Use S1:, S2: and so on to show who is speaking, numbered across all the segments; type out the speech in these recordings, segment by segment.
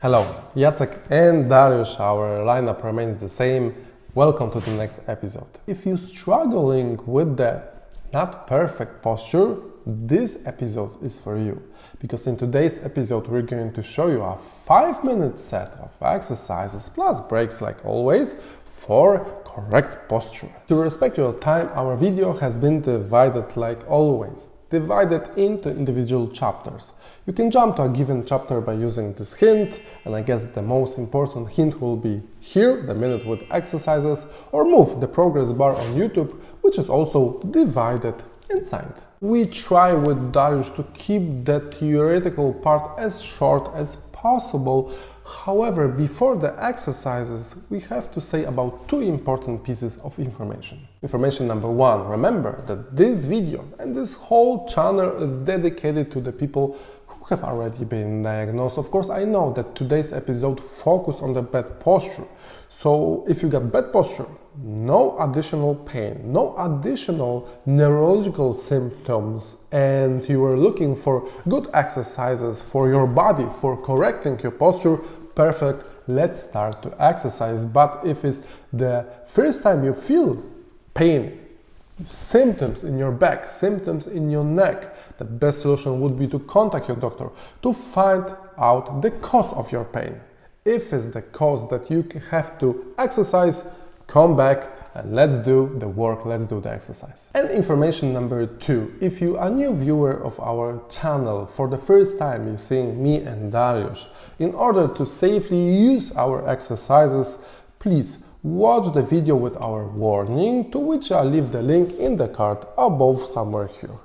S1: Hello, Jacek and Dariusz, our lineup remains the same. Welcome to the next episode. If you're struggling with the not perfect posture, this episode is for you. Because in today's episode we're going to show you a 5-minute set of exercises plus breaks like always for correct posture. To respect your time, our video has been divided like always, divided into individual chapters. You can jump to a given chapter by using this hint, and I guess the most important hint will be here, the minute with exercises, or move the progress bar on YouTube, which is also divided inside. We try with Dariusz to keep the theoretical part as short as possible. However, before the exercises, we have to say about two important pieces of information. Information number one, remember that this video and this whole channel is dedicated to the people who have already been diagnosed. Of course, I know that today's episode focuses on the bad posture. So if you got bad posture, no additional pain, no additional neurological symptoms, and you are looking for good exercises for your body, for correcting your posture, perfect, let's start to exercise. But if it's the first time you feel pain, symptoms in your back, symptoms in your neck, the best solution would be to contact your doctor to find out the cause of your pain. If it's the cause that you have to exercise, come back and let's do the work, let's do the exercise. And information number two, if you are a new viewer of our channel, for the first time you're seeing me and Dariusz, in order to safely use our exercises, please watch the video with our warning, to which I'll leave the link in the card above somewhere here.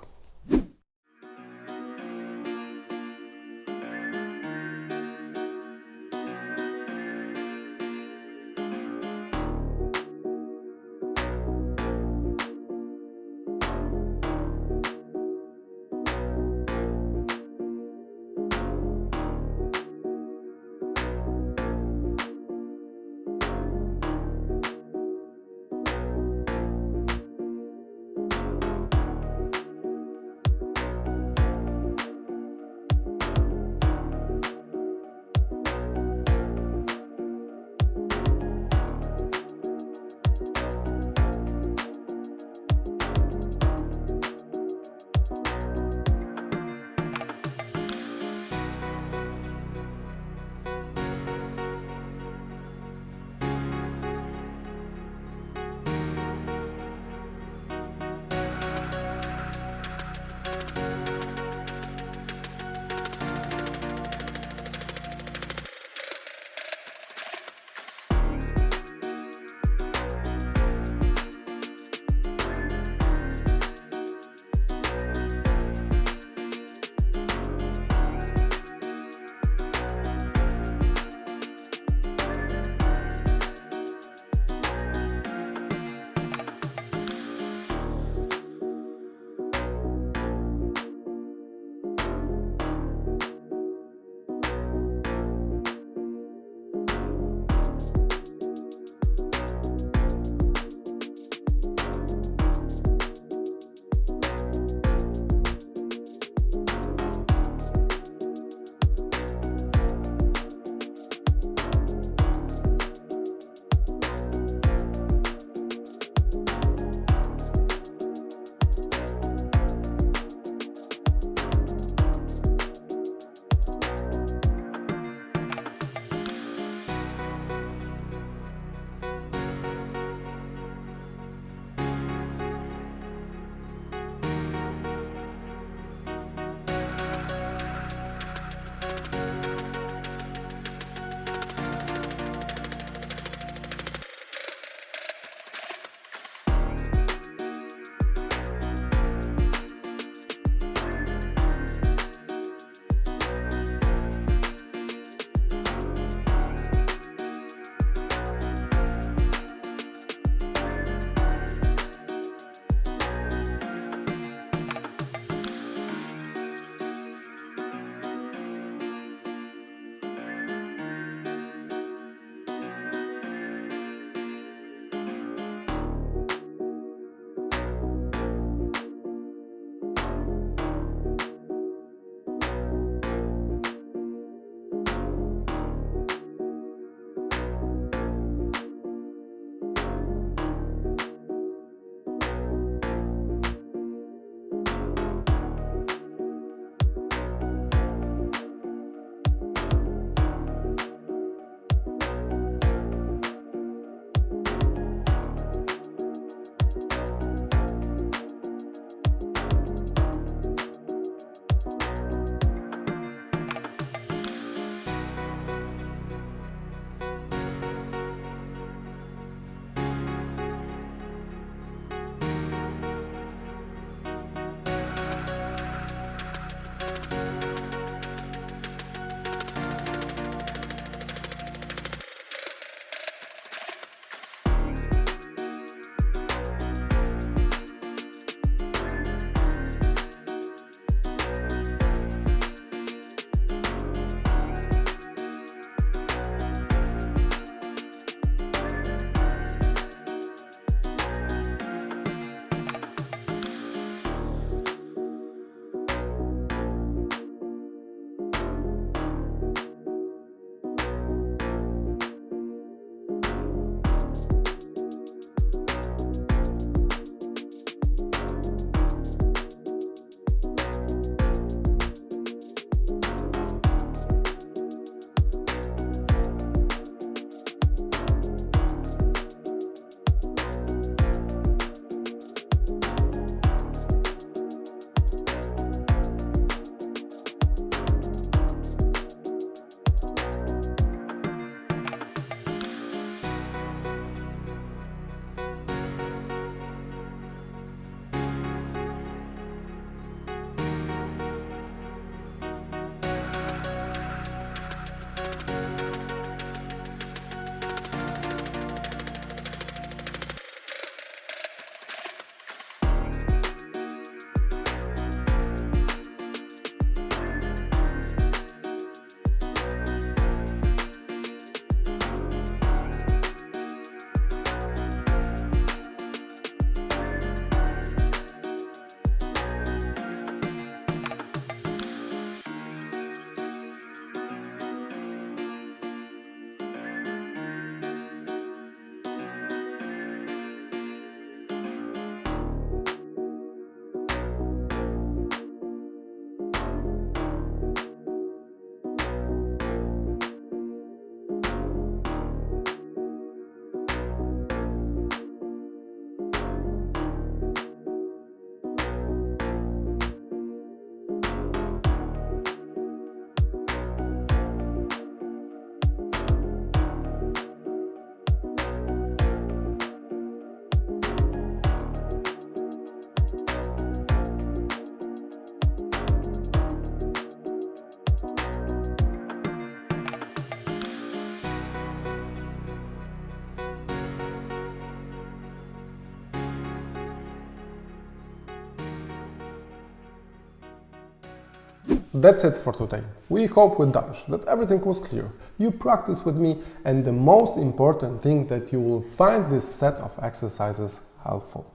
S1: That's it for today. We hope with Dariusz that everything was clear. You practice with me, and the most important thing that you will find this set of exercises helpful.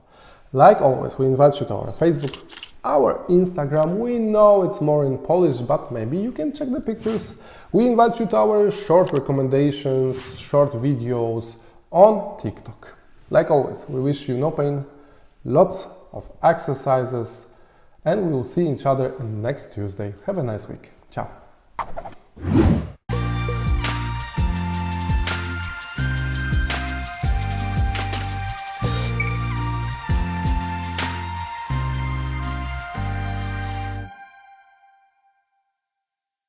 S1: Like always, we invite you to our Facebook, our Instagram. We know it's more in Polish, but maybe you can check the pictures. We invite you to our short recommendations, short videos on TikTok. Like always, we wish you no pain, lots of exercises, and we will see each other next Tuesday. Have a nice week. Ciao.